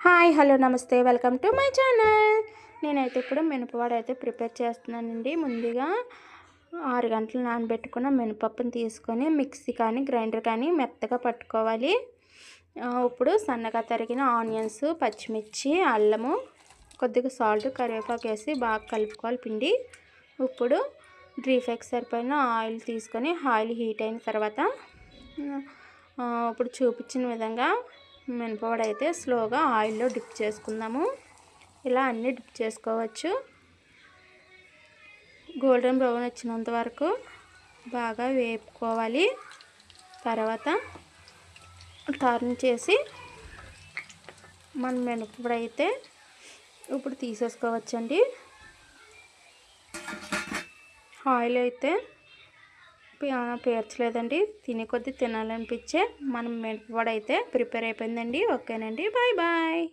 Hi hello నమస్తే welcome to my channel. నేనైతే ఇప్పుడు మినపవాడ అయితే ప్రిపేర్ చేస్తున్నానండి. ముందుగా 6 గంటలు నానబెట్టుకున్న మినపప్పుని తీసుకొని మిక్సీ కానీ గ్రైండర్ కానీ మెత్తగా పట్టుకోవాలి. ఇప్పుడు సన్నగా తరిగిన ఆనియన్స్, పచ్చిమిర్చి, అల్లము, కొద్దిగా సాల్ట్, కరివేపాకు వేసి బాగా కలుపుకోవాలి పిండి. ఇప్పుడు డీప్ ఫ్రైకి సరిపోయిన ఆయిల్ తీసుకొని ఆయిల్ హీట్ అయిన తర్వాత ఇప్పుడు చూపించిన విధంగా మినపవాడ అయితే స్లోగా ఆయిల్లో డిప్ చేసుకుందాము. ఇలా అన్నీ డిప్ చేసుకోవచ్చు. గోల్డెన్ బ్రౌన్ వచ్చినంత వరకు బాగా వేపుకోవాలి. తర్వాత టర్న్ చేసి మన మినపవాడ అయితే ఇప్పుడు తీసేసుకోవచ్చండి. ఆయిల్ అయితే పేర్చలేదండి, తినే కొద్దీ తినాలనిపించే మనం మినపవాడ అయితే ప్రిపేర్ అయిపోయిందండి. ఓకేనండి, బాయ్ బాయ్.